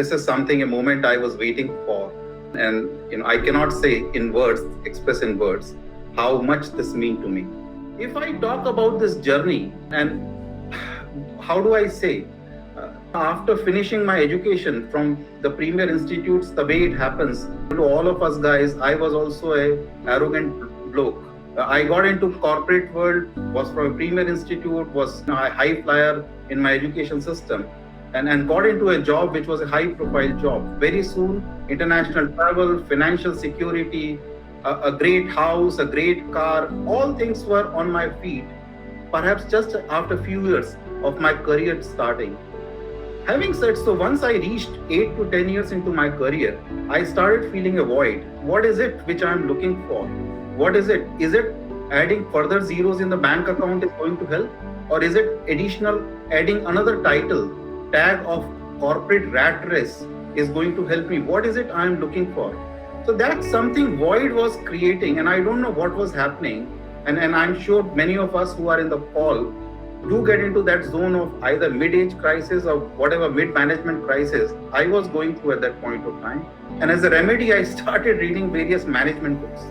this is something, a moment I was waiting for. And I cannot say in words, express in words, how much this mean to me. If I talk about this journey, and how do I say, after finishing my education from the premier institutes, the way it happens to all of us guys, I was also a arrogant bloke. I got into corporate world, was from a premier institute, was a high flyer in my education system, and got into a job which was a high profile job. Very soon, international travel, financial security, a great house, a great car, all things were on my feet, perhaps just after a few years of my career starting. Having said so, once I reached 8 to 10 years into my career, I started feeling a void. What is it which I am looking for? What is it? Is it adding further zeros in the bank account is going to help? Or is it adding another title, tag of corporate rat race is going to help me? What is it I am looking for? So that's something void was creating, and I don't know what was happening. And I'm sure many of us who are in the call do get into that zone of either mid-age crisis or whatever mid-management crisis I was going through at that point of time. And as a remedy, I started reading various management books,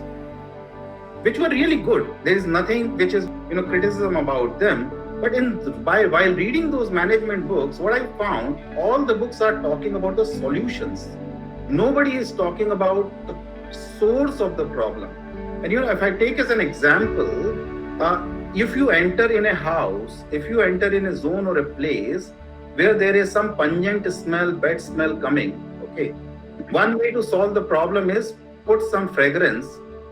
which were really good. There is nothing which is criticism about them. But while reading those management books, what I found, all the books are talking about the solutions. Nobody is talking about the source of the problem. And if I take as an example, if you enter in a house, if you enter in a zone or a place where there is some pungent smell, bad smell coming, okay, one way to solve the problem is put some fragrance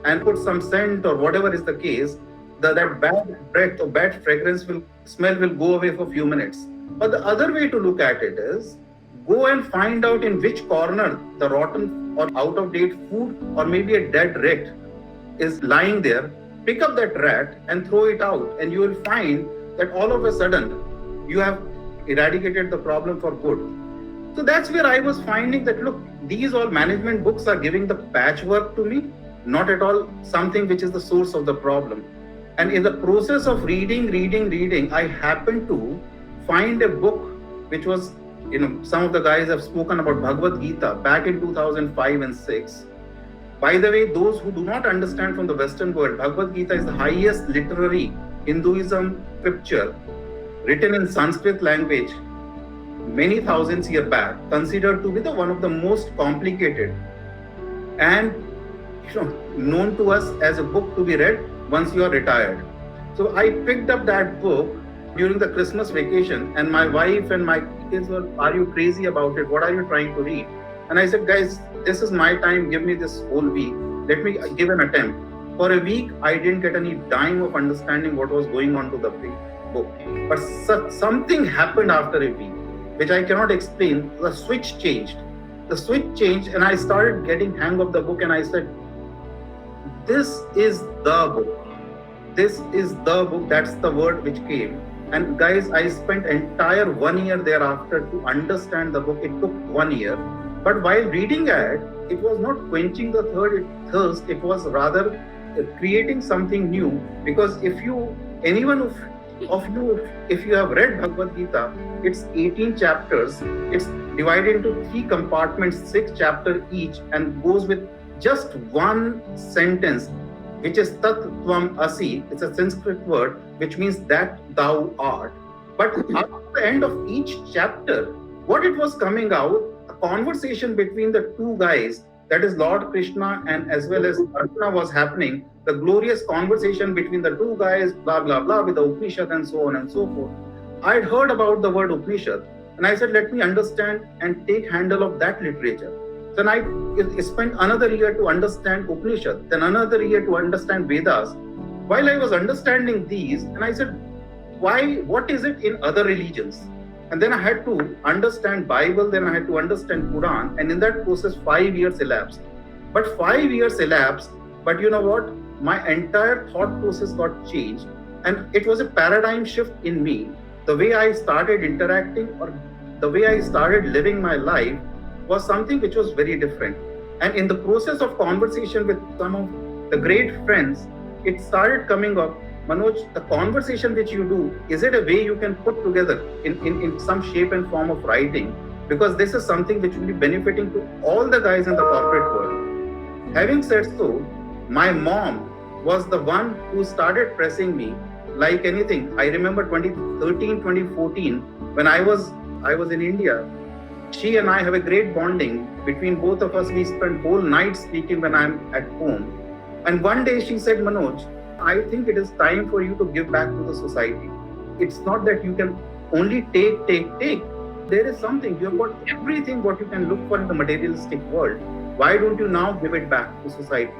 and put some scent or whatever is the case, that bad breath or bad fragrance smell will go away for a few minutes. But the other way to look at it is, go and find out in which corner the rotten or out of date food or maybe a dead rat is lying there. Pick up that rat and throw it out, and you will find that all of a sudden you have eradicated the problem for good. So that's where I was finding that, look, these all management books are giving the patchwork to me, not at all something which is the source of the problem. And in the process of reading, I happened to find a book which was, some of the guys have spoken about Bhagavad Gita back in 2005 and 6. By the way, those who do not understand from the Western world, Bhagavad Gita is the highest literary Hinduism scripture written in Sanskrit language many thousands years back, considered to be one of the most complicated and known to us as a book to be read once you are retired. So I picked up that book during the Christmas vacation, and my wife and my kids were, "Are you crazy about it? What are you trying to read?" And I said, "Guys, this is my time. Give me this whole week. Let me give an attempt." For a week, I didn't get any dime of understanding what was going on to the book. But something happened after a week, which I cannot explain. The switch changed. And I started getting hang of the book, and I said, this is the book. This is the book. That's the word which came. And guys, I spent entire 1 year thereafter to understand the book. It took 1 year. But while reading it was not quenching the thirst. It was rather creating something new. Because if you have read Bhagavad Gita, it's 18 chapters. It's divided into 3 compartments, 6 chapters each, and goes with just one sentence, which is Tat Tvam Asi. It's a Sanskrit word, which means that thou art. But at the end of each chapter, what it was coming out, a conversation between the two guys, that is Lord Krishna and as well as Arjuna, was happening. The glorious conversation between the two guys, blah, blah, blah, with the Upanishad and so on and so forth. I'd heard about the word Upanishad, and I said, let me understand and take handle of that literature. Then I spent another year to understand Upanishad, then another year to understand Vedas. While I was understanding these, and I said, what is it in other religions? And then I had to understand Bible, then I had to understand Quran, and in that process, 5 years elapsed. But 5 years elapsed, but you know what? My entire thought process got changed, and it was a paradigm shift in me. The way I started interacting or the way I started living my life was something which was very different. And in the process of conversation with some of the great friends, it started coming up, Manoj, the conversation which you do, is it a way you can put together in some shape and form of writing? because this is something which will be benefiting to all the guys in the corporate world. Having said so, my mom was the one who started pressing me like anything. I remember 2013, 2014, when I was in India. She and I have a great bonding between both of us. We spend whole night speaking when I'm at home. And one day she said, Manoj, I think it is time for you to give back to the society. It's not that you can only take. There is something, you've got everything what you can look for in the materialistic world. Why don't you now give it back to society?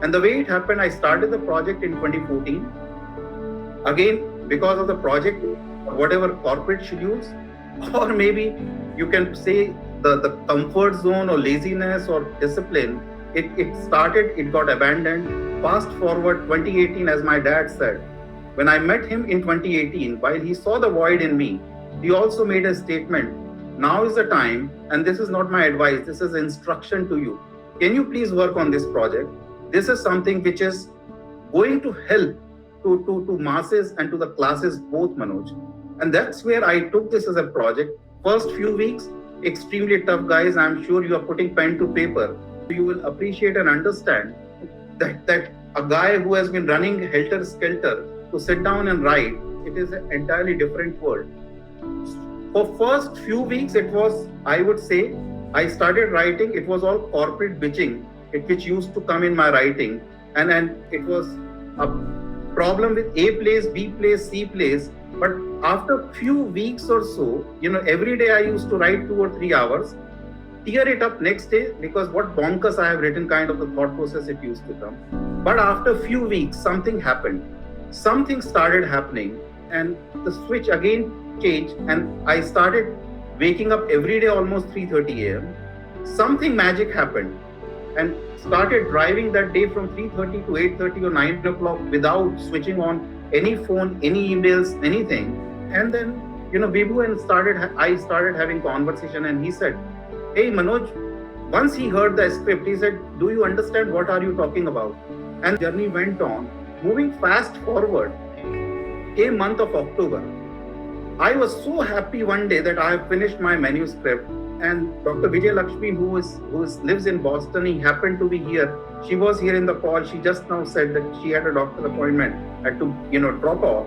And the way it happened, I started the project in 2014. Again, because of the project, whatever corporate schedules, or maybe you can say the comfort zone or laziness or discipline, it started, it got abandoned. Fast forward 2018, as my dad said, when I met him in 2018, while he saw the void in me, he also made a statement, now is the time, and this is not my advice, this is instruction to you. Can you please work on this project? This is something which is going to help to masses and to the classes both, Manoj. And that's where I took this as a project. First few weeks, extremely tough, guys. I'm sure you are putting pen to paper. You will appreciate and understand that a guy who has been running helter-skelter to sit down and write, it is an entirely different world. For first few weeks, it was, I would say, I started writing, it was all corporate bitching, which used to come in my writing. And it was a problem with A plays, B plays, C plays. But after a few weeks or so, every day I used to write 2 or 3 hours, tear it up next day, because what bonkers I have written kind of the thought process it used to come. But after a few weeks, something happened. Something started happening and the switch again changed, and I started waking up every day almost 3:30 a.m. Something magic happened and started driving that day from 3:30 to 8:30 or 9 o'clock without switching on any phone, any emails, anything. And then, Vibhu I started having conversation, and he said, hey Manoj, once he heard the script, he said, do you understand what are you talking about? And the journey went on. Moving fast forward, came month of October. I was so happy one day that I have finished my manuscript, and Dr. Vijay Lakshmi, who lives in Boston, he happened to be here. She was here in the call. She just now said that she had a doctor appointment, had to, drop off.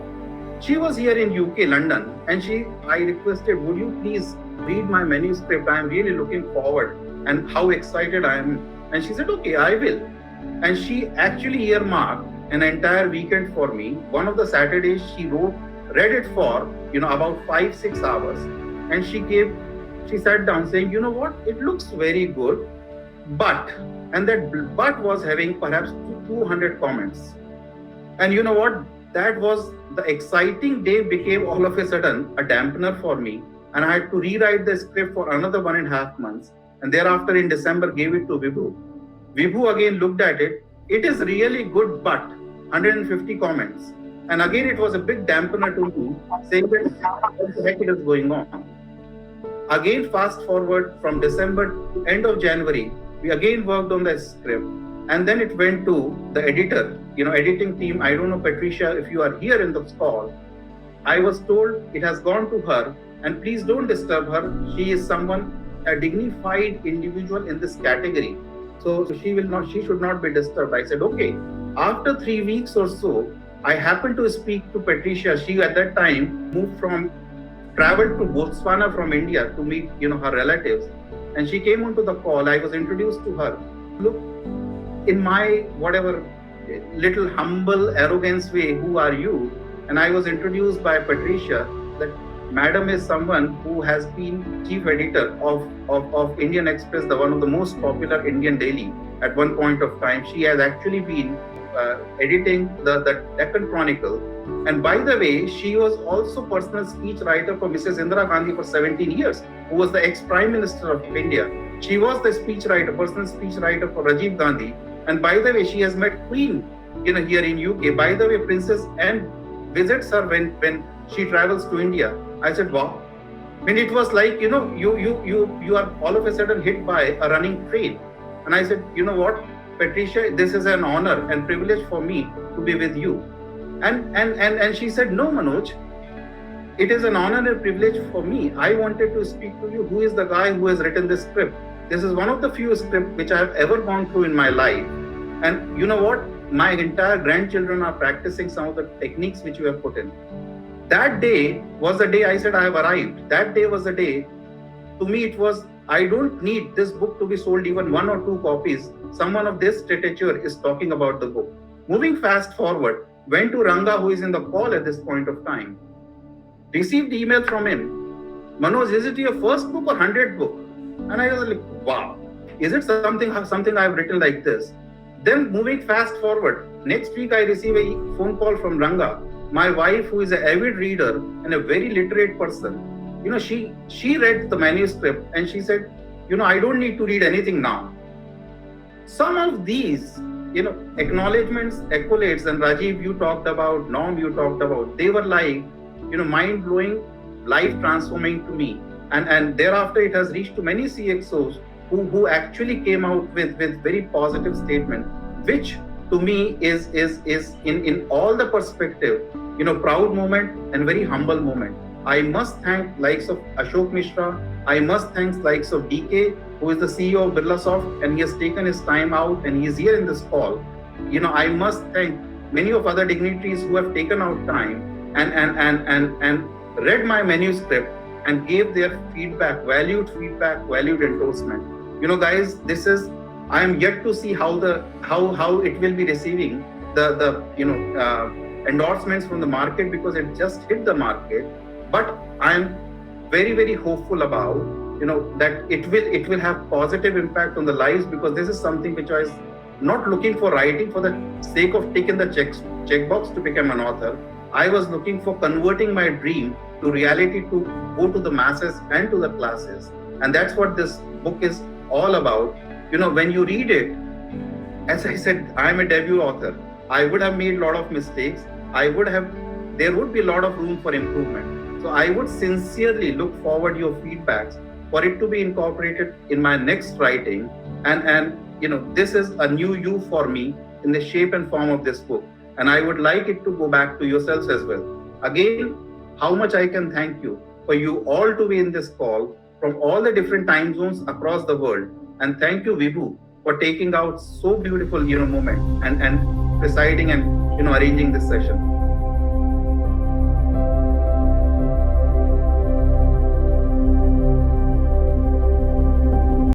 She was here in UK, London, and I requested, would you please read my manuscript? I am really looking forward and how excited I am. And she said, okay, I will. And she actually earmarked an entire weekend for me. One of the Saturdays she read it for, about 5-6 hours. And she sat down saying, you know what, it looks very good, and that but was having perhaps 200 comments. And you know what, that was the exciting day became all of a sudden a dampener for me. And I had to rewrite the script for another 1.5 months. And thereafter in December gave it to Vibhu. Vibhu again looked at it. It is really good, but 150 comments. And again, it was a big dampener to me, saying that what the heck it is going on. Again, fast forward from December to end of January, we again worked on the script. And then it went to the editor, editing team. I don't know, Patricia, if you are here in this call. I was told it has gone to her, and please don't disturb her. She is a dignified individual in this category. So she should not be disturbed. I said, okay. After 3 weeks or so, I happened to speak to Patricia. She at that time traveled to Botswana from India to meet, her relatives. And she came onto the call. I was introduced to her. Look, in my whatever little humble arrogance way, who are you? And I was introduced by Patricia that Madam is someone who has been chief editor of Indian Express, one of the most popular Indian daily at one point of time. She has actually been editing the Deccan Chronicle. And by the way, she was also personal speech writer for Mrs. Indira Gandhi for 17 years, who was the ex-Prime Minister of India. She was the personal speech writer for Rajiv Gandhi. And by the way, she has met Queen, here in UK. By the way, Princess Anne visits her when she travels to India. I said, wow. I mean, it was like, you are all of a sudden hit by a running train. And I said, you know what, Patricia, this is an honor and privilege for me to be with you. And she said, no, Manoj, it is an honor and a privilege for me. I wanted to speak to you. Who is the guy who has written this script? This is one of the few scripts which I have ever gone through in my life. And you know what? My entire grandchildren are practicing some of the techniques which you have put in. That day was the day I said I have arrived. That day was the day, to me it was, I don't need this book to be sold even 1 or 2 copies. Someone of this stature is talking about the book. Moving fast forward, went to Ranga, who is in the call at this point of time. Received email from him. Manoj, is it your first book or 100th book? And I was like, wow, is it something I've written like this? Then moving fast forward, next week I receive a phone call from Ranga. My wife, who is an avid reader and a very literate person, you know, she read the manuscript and she said, you know, I don't need to read anything now. Some of these, you know, acknowledgements, accolades, and Rajiv, you talked about, Norm, you talked about, they were like, you know, mind-blowing, life-transforming to me. And thereafter, it has reached to many CXOs who actually came out with very positive statement, which to me is in all the perspective, you know, proud moment and very humble moment. I must thank likes of Ashok Mishra. I must thank likes of DK, who is the CEO of Birlasoft, and he has taken his time out and he is here in this call. You know, I must thank many of other dignitaries who have taken out time and read my manuscript and gave their feedback, valued endorsement. You know, guys, this is, I am yet to see how it will be receiving the endorsements from the market, because it just hit the market. But I am very, very hopeful about, you know, that it will have positive impact on the lives, because this is something which I was not looking for writing for the sake of taking the checkbox to become an author. I was looking for converting my dream to reality, to go to the masses and to the classes. And that's what this book is all about. You know, when you read it, as I said, I'm a debut author. I would have made a lot of mistakes. There would be a lot of room for improvement. So I would sincerely look forward to your feedbacks for it to be incorporated in my next writing. And you know, this is a new you for me in the shape and form of this book. And I would like it to go back to yourselves as well. Again, how much I can thank you for you all to be in this call from all the different time zones across the world. And thank you, Vibhu, for taking out so beautiful, you know, moment and presiding and, you know, arranging this session.